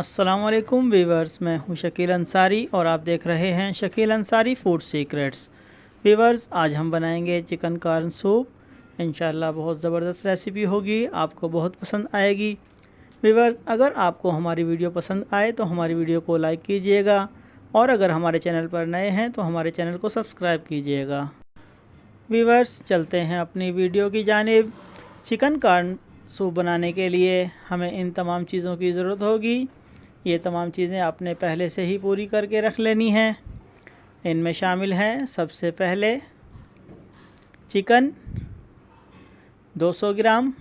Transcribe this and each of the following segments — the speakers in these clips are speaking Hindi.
अस्सलामुअलैकुम वीवर्स, मैं हूं शकील अंसारी और आप देख रहे हैं Shakeel Ansari food secrets. Viewers, आज हम बनाएंगे चिकन कॉर्न सूप। इंशाल्लाह बहुत ज़बरदस्त रेसिपी होगी, आपको बहुत पसंद आएगी। वीवर्स, अगर आपको हमारी वीडियो पसंद आए तो हमारी वीडियो को लाइक कीजिएगा और अगर हमारे चैनल पर नए हैं तो हमारे चैनल को सब्सक्राइब कीजिएगा। वीवर्स, चलते हैं अपनी वीडियो की जानिब। चिकन कॉर्न सूप बनाने के लिए हमें इन तमाम चीज़ों की ज़रूरत होगी। ये तमाम चीज़ें आपने पहले से ही पूरी करके रख लेनी हैं। इनमें शामिल हैं सबसे पहले चिकन 200 ग्राम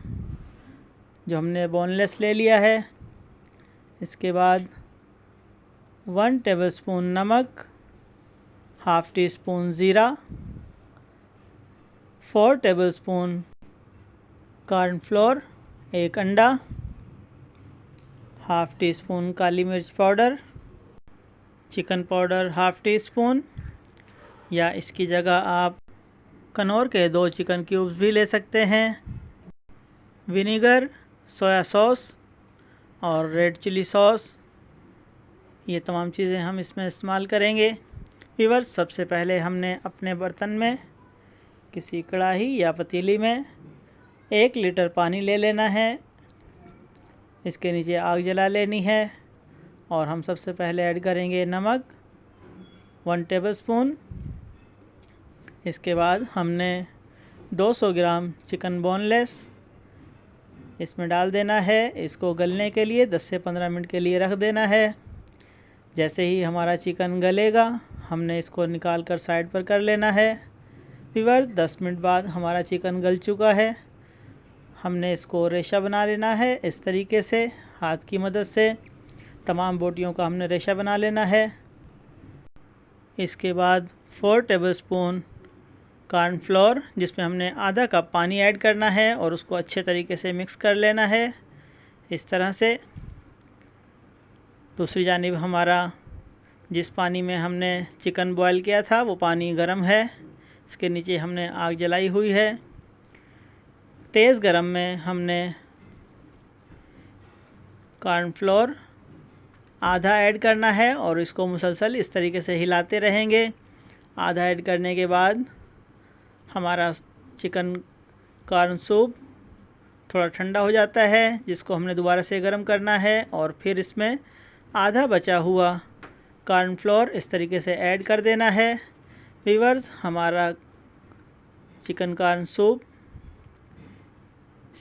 जो हमने बोनलेस ले लिया है। इसके बाद 1 टेबलस्पून नमक, हाफ़ टी स्पून ज़ीरा, 4 टेबलस्पून कॉर्नफ्लोर, 1 अंडा, हाफ़ टी स्पून काली मिर्च powder, chicken powder half tea spoon, या इसकी जगह आप कनौर के 2 चिकन क्यूब्स भी ले सकते हैं। विनेगर, सोया सॉस और रेड चिली सॉस, ये तमाम चीज़ें हम इसमें इस्तेमाल करेंगे। व्यूअर्स, सबसे पहले हमने अपने बर्तन में किसी कढ़ाई या पतीली में 1 लीटर पानी ले लेना है। इसके नीचे आग जला लेनी है और हम सबसे पहले ऐड करेंगे नमक 1 टेबलस्पून। इसके बाद हमने 200 ग्राम चिकन बोनलेस इसमें डाल देना है। इसको गलने के लिए 10 से 15 मिनट के लिए रख देना है। जैसे ही हमारा चिकन गलेगा हमने इसको निकाल कर साइड पर कर लेना है। व्यूअर्स, 10 मिनट बाद हमारा चिकन गल चुका है। हमने इसको रेशा बना लेना है। इस तरीके से हाथ की मदद से तमाम बोटियों का हमने रेशा बना लेना है। इसके बाद 4 टेबलस्पून कॉर्नफ्लोर जिसमें हमने आधा कप पानी ऐड करना है और उसको अच्छे तरीके से मिक्स कर लेना है इस तरह से। दूसरी जानिब हमारा जिस पानी में हमने चिकन बॉयल किया था वो पानी गर्म है। इसके नीचे हमने आग जलाई हुई है। तेज़ गरम में हमने कॉर्नफ्लोर आधा ऐड करना है और इसको मुसलसल इस तरीके से हिलाते रहेंगे। आधा ऐड करने के बाद हमारा चिकन कॉर्न सूप थोड़ा ठंडा हो जाता है, जिसको हमने दोबारा से गर्म करना है और फिर इसमें आधा बचा हुआ कॉर्नफ्लोर इस तरीके से ऐड कर देना है। व्यूअर्स, हमारा चिकन कॉर्न सूप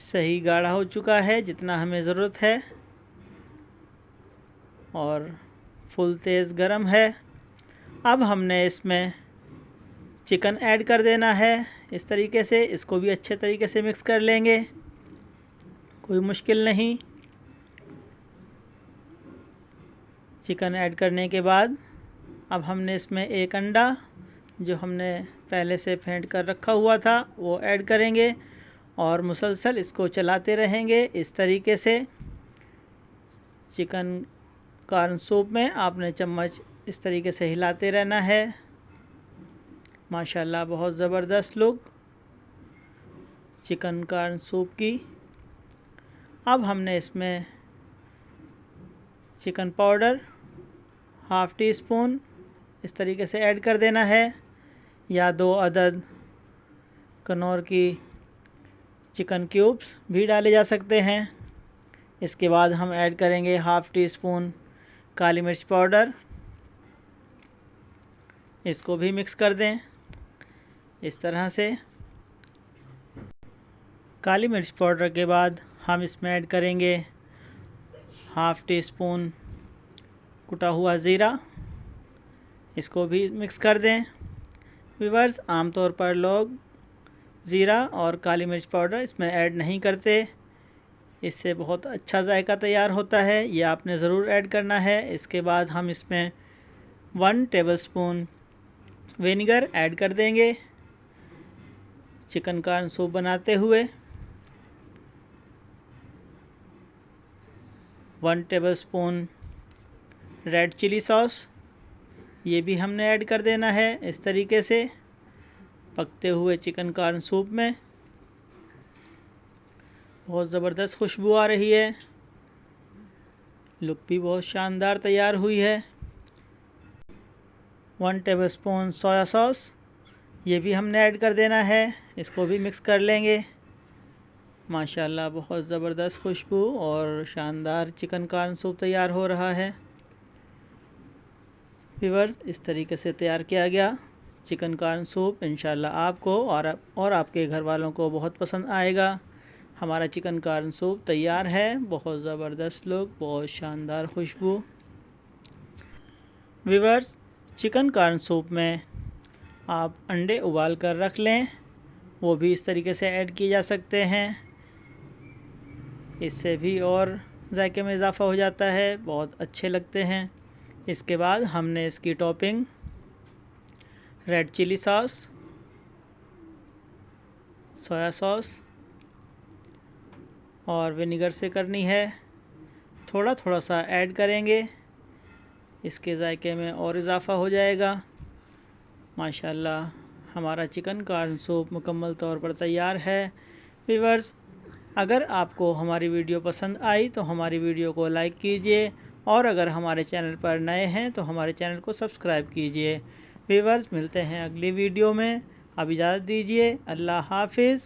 सही गाढ़ा हो चुका है जितना हमें ज़रूरत है और फुल तेज़ गरम है। अब हमने इसमें चिकन ऐड कर देना है इस तरीके से। इसको भी अच्छे तरीके से मिक्स कर लेंगे, कोई मुश्किल नहीं। चिकन ऐड करने के बाद अब हमने इसमें 1 अंडा जो हमने पहले से फेंट कर रखा हुआ था वो ऐड करेंगे और मुसलसल इसको चलाते रहेंगे इस तरीके से। चिकन कॉर्न सूप में आपने चम्मच इस तरीके से हिलाते रहना है। माशाल्लाह बहुत ज़बरदस्त लुक चिकन कॉर्न सूप की। अब हमने इसमें chicken powder half tea spoon इस तरीके से ऐड कर देना है, या 2 अदद कनौर की चिकन क्यूब्स भी डाले जा सकते हैं। इसके बाद हम ऐड करेंगे हाफ़ टी स्पून काली मिर्च पाउडर। इसको भी मिक्स कर दें इस तरह से। काली मिर्च पाउडर के बाद हम इसमें ऐड करेंगे हाफ़ टी स्पून कुटा हुआ ज़ीरा। इसको भी मिक्स कर दें। व्यूअर्स, आमतौर पर लोग ज़ीरा और काली मिर्च पाउडर इसमें ऐड नहीं करते। इससे बहुत अच्छा जायका तैयार होता है, ये आपने ज़रूर ऐड करना है। इसके बाद हम इसमें 1 टेबलस्पून विनेगर ऐड कर देंगे चिकन कॉर्न सूप बनाते हुए। 1 टेबलस्पून रेड चिली सॉस ये भी हमने ऐड कर देना है इस तरीके से पकते हुए चिकन कॉर्न सूप में। बहुत ज़बरदस्त खुशबू आ रही है। लुक भी बहुत शानदार तैयार हुई है। 1 टेबलस्पून सोया सॉस, ये भी हमने ऐड कर देना है। इसको भी मिक्स कर लेंगे। माशाल्लाह बहुत ज़बरदस्त खुशबू और शानदार चिकन कॉर्न सूप तैयार हो रहा है। व्यूअर्स, इस तरीके से तैयार किया गया चिकन कॉर्न सूप इंशाल्लाह आपको और आपके घर वालों को बहुत पसंद आएगा। हमारा चिकन कॉर्न सूप तैयार है। बहुत ज़बरदस्त लुक, बहुत शानदार खुशबू। व्यूअर्स, चिकन कॉर्न सूप में आप अंडे उबाल कर रख लें, वो भी इस तरीके से ऐड किए जा सकते हैं। इससे भी और जायके में इजाफ़ा हो जाता है, बहुत अच्छे लगते हैं। इसके बाद हमने इसकी topping red chilli sauce, soya sauce और विनेगर से करनी है। थोड़ा थोड़ा सा ऐड करेंगे, इसके जायके में और इजाफ़ा हो जाएगा। माशाल्लाह हमारा चिकन कॉर्न सूप मुकम्मल तौर पर तैयार है। व्यूअर्स, अगर आपको हमारी वीडियो पसंद आई तो हमारी वीडियो को लाइक कीजिए और अगर हमारे चैनल पर नए हैं तो हमारे चैनल को सब्सक्राइब कीजिए। व्यूअर्स, मिलते हैं अगली वीडियो में। अब इजाज़त दीजिए। अल्लाह हाफिज़।